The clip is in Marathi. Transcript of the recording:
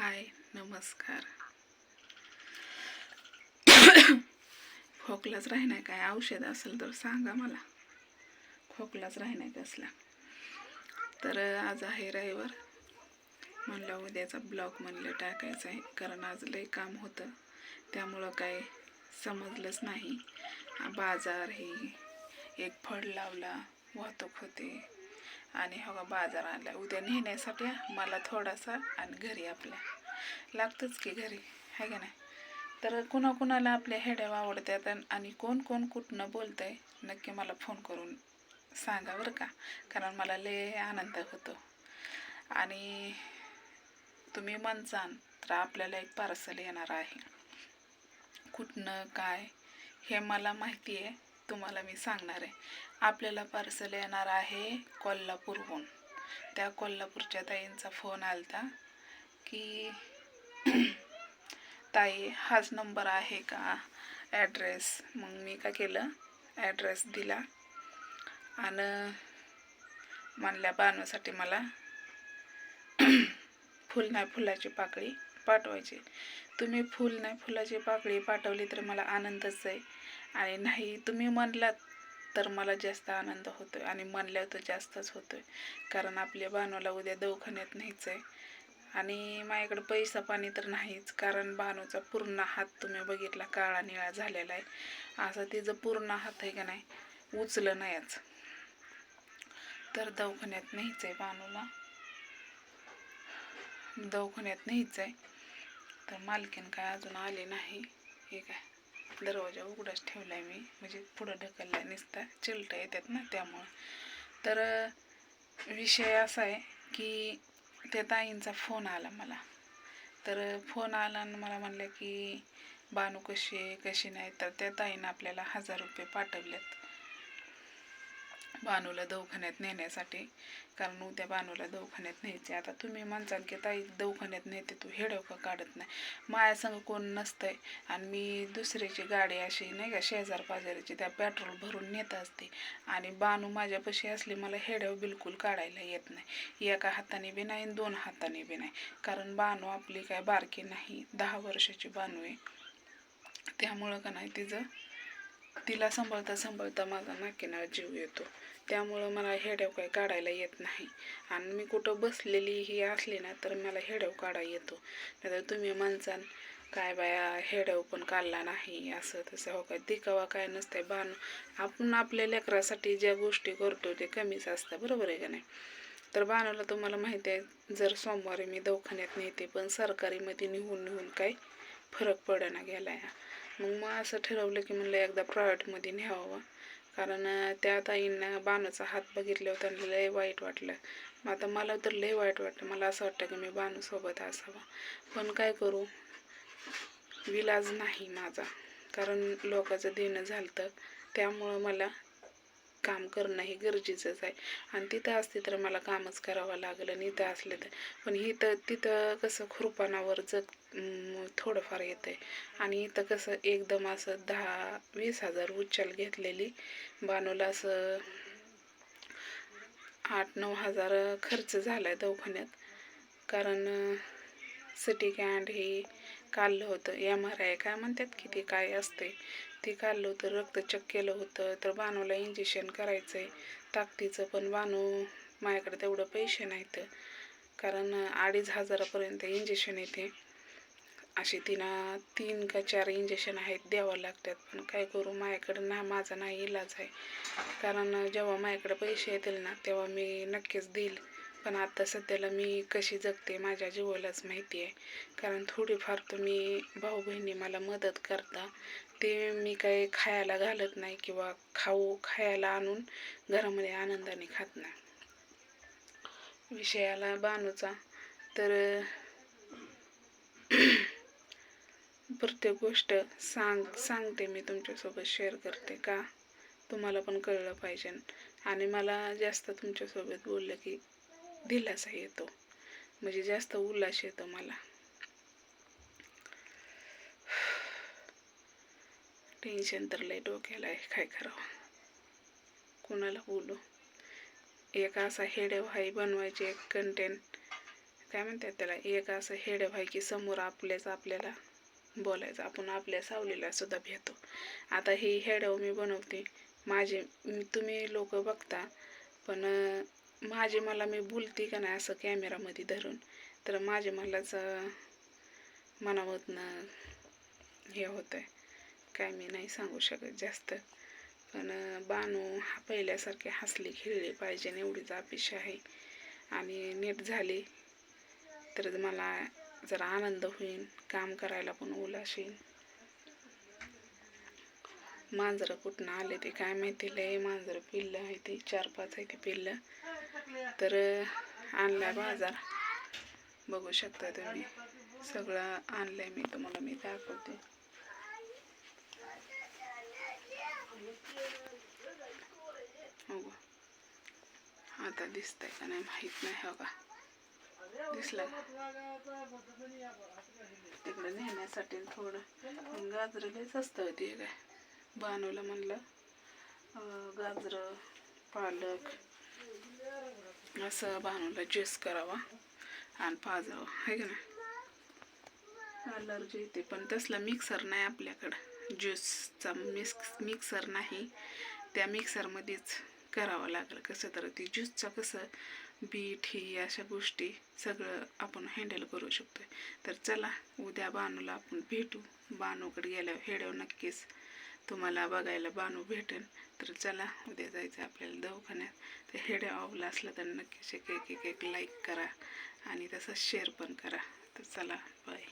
हाय, नमस्कार. खोकलाच राही काय औषध असेल तर सांगा मला. खोकलाच राही कसला. तर आज आहे रविवार, म्हणलं उद्याचा ब्लॉग म्हणलं टाकायचा आहे, कारण आज लय काम होतं त्यामुळं काय समजलंच नाही. बाजार हे एक फळ लावला, वाहतूक होते आणि हवा बाजार आणला उद्या नेण्यासाठी मला थोडासा, आणि घरी आपल्या लागतंच की घरी, आहे का नाही. तर कुणाकुणाला आपल्या हेड्या आवडतात आणि कोण कोण कुठनं बोलतंय नक्की मला फोन करून सांगा बरं का, कारण मला लय आनंद होतो. आणि तुम्ही म्हणसाल तर आपल्याला एक पार्सल येणार आहे. कुठनं काय हे मला माहिती आहे, तुम्हाला मी सांगणार आहे. आपल्याला पार्सल येणार आहे कोल्हापूरहून. त्या कोल्हापूरच्या ताईंचा फोन आलता की ताई हाच नंबर आहे का, ॲड्रेस. मग मी काय केलं, ॲड्रेस दिला आणि म्हणल्या बाणूसाठी मला फुल नाही फुलाची पाकळी पाठवायची. तुम्ही फुल नाही फुलाची पाकळी पाठवली तर मला आनंदच आहे, आणि नाही तुम्ही म्हणलात तर मला जास्त आनंद होतो आहे, आणि म्हणल्यावर तर जास्तच होतो आहे. कारण आपल्या बाणूला उद्या दवाखान्यात न्यायचं आहे आणि माझ्याकडे पैसा पाणी तर नाहीच, कारण बाणूचा पूर्ण हात तुम्ही बघितला काळा निळा झालेला आहे. असं तिचं पूर्ण हात आहे का नाही, उचलं नाहीच. तर दवाखान्यात न्यायचं आहे बाणूला, दवाखान्यात न्यायचं आहे. तर मालकीन काय अजून आले नाही. हे काय दरवाजा उघडाच ठेवला आहे मी, म्हणजे पुढं ढकलला निसता चिलटा येतात ना त्यामुळं. तर विषय असा आहे की त्या ताईंचा फोन आला मला. तर फोन आला आणि मला म्हणलं की बानू कशी आहे कशी नाही. तर त्या ताईनं आपल्याला 1000 रुपये पाठवलेत बानूला दवाखान्यात नेण्यासाठी, कारण उद्या बानूला दवाखान्यात न्यायचे. आता तुम्ही म्हणसाल की ताई दवाखान्यात नेते तू हेडव का काढत नाही. माझ्यासंग कोण नसतंय आणि मी दुसऱ्याची गाडी अशी नाही का शेजार पाजारीची त्या पेट्रोल भरून नेत असते, आणि बानू माझ्यापाशी असली मला हेडव बिलकुल काढायला येत नाही. एका हाताने बी नाही 2 हाताने बी नाही, कारण बानू आपली काय बारकी नाही, 10 वर्षाची बानू आहे. त्यामुळं का नाही तिला सांभाळता सांभाळता माझा नाकीनावर जीव येतो. त्यामुळं मला हेड्याव काय काढायला येत नाही, आणि मी कुठं बसलेली ही असली ना तर मला हेड्याव काढायला येतो. नाहीतर तुम्ही म्हणसाल काय बाया हेड्याव पण काढला नाही असं तसं. हो काय दिखावा काय नसतंय. आपण आपल्या लेकरासाठी ज्या गोष्टी करतो ते कमीच असतं, बरोबर आहे का नाही. तर बाणूला तुम्हाला माहिती आहे, जर सोमवारी मी दवाखान्यात नेते, पण सरकारीमध्ये निघून काय फरक पडेना गेला आहे. मग असं ठरवलं की म्हणलं एकदा प्रायव्हेटमध्ये न्यावं, कारण त्या ताईंना बाणूचा हात बघितल्यावर त्यांना लय वाईट वाटलं. मग आता मला तर लय वाईट वाटतं. मला असं वाटतं की मी बाणूसोबत असावं, पण काय करू, विलाज नाही माझा, कारण लोकांचं देणं झालं त्यामुळं मला काम करणं हे गरजेचंच आहे. आणि तिथं असते तर मला कामच करावं लागलं, आणि इथं असले तर. पण तिथं कसं खुरपानावर थोडंफार येतं आहे, आणि इथं कसं एकदम असं 10-20 हजार उचल घेतलेली बाणूला असं 8-9 हजार खर्च झाला आहे दवाखान्यात. कारण सिटी कॅन्ड हे काढलं होतं, MRI काय म्हणतात की ते काय असते ते काढलं होतं, रक्त चेक केलं होतं. तर बाणूला इंजेक्शन करायचं आहे ताकदीचं, पण बाणू माझ्याकडे तेवढं पैसे नाहीत, कारण 2500पर्यंत इंजेक्शन येते. असे 3 का 4 इंजेक्शन आहेत द्यावं लागतात. पण काय करू, माझ्याकडं माझा नाही इलाज आहे. कारण जेव्हा माझ्याकडे पैसे येतील ना तेव्हा मी नक्कीच देईल. पण आता सध्याला मी कशी जगते माझ्या जीवालाच माहिती आहे. कारण थोडीफार तुम्ही भाऊ बहिणी मला मदत करता, ते मी काही खायला घालत नाही किंवा खायला आणून घरामध्ये आनंदाने खात नाही. विषयाला बाणूचा तर प्रत्येक गोष्ट सांगते मी तुमच्यासोबत शेअर करते का तुम्हाला पण कळलं पाहिजे, आणि मला जास्त तुमच्यासोबत बोललं की दिलासा येतो, म्हणजे जास्त उल्हास येतो मला. टेन्शन तर लय डोक्याला आहे, काय करावं, कोणाला बोलू. एक असा हेडेव हाई बनवायचे एक कंटेंट काय म्हणतात त्याला, एक असं हेड व्हाय की समोर आपल्याला बोलायचं. आपण आपल्या सावलीला सुद्धा भेटतो. आता ही हेडव मी बनवते तुम्ही लोक बघता, पण मला मी बोलते का नाही असं कॅमेरामध्ये धरून, तर मलाच मनामधनं हे होतं आहे. काय मी नाही सांगू शकत जास्त. पण बानू पहिल्यासारखे हसली खेळली पाहिजे एवढीच अपेक्षा आहे. आणि नीट झाली तर मला जरा आनंद होईल, काम करायला पण उल्हास येईल. मांजरं कुठनं आले ते काय माहिती, लय मांजरं पिल्लं आहे ते 4-5 आहे ते पिल्लं. तर आणलाय बाजार, बघू शकता तुम्ही. सगळं आणलंय मी, तुम्हाला मी दाखवते. हो, आता दिसतंय का नाही माहीत नाही. हो का, दिसलं. तिकडे नेण्यासाठी थोडं गाजरं लयच असतं ते काय. बानूला म्हणलं गाजरं पालक असं बानूला ज्यूस करावा आणि पाजावं, आहे का नाही. अलर्जी येते, पण तसला मिक्सर नाही आपल्याकडं. ज्यूसचा मिक्सर नाही, त्या मिक्सरमध्येच करावं लागलं कसं. तर ती ज्यूसचं कसं बीट ही अशा गोष्टी सगळं आपण हँडल करू शकतो. तर चला, उद्या बानूला आपण भेटू. बानूकडे गेल्यावर हेडव नक्कीच तुम्हाला बघायला बानू भेटेल. तर चला, उद्या जायचं आपल्याला दवाखान्यात. तर हेडव आवडला असलं तर नक्कीच एक लाईक करा आणि तसंच शेअर पण करा. तर चला, बाय.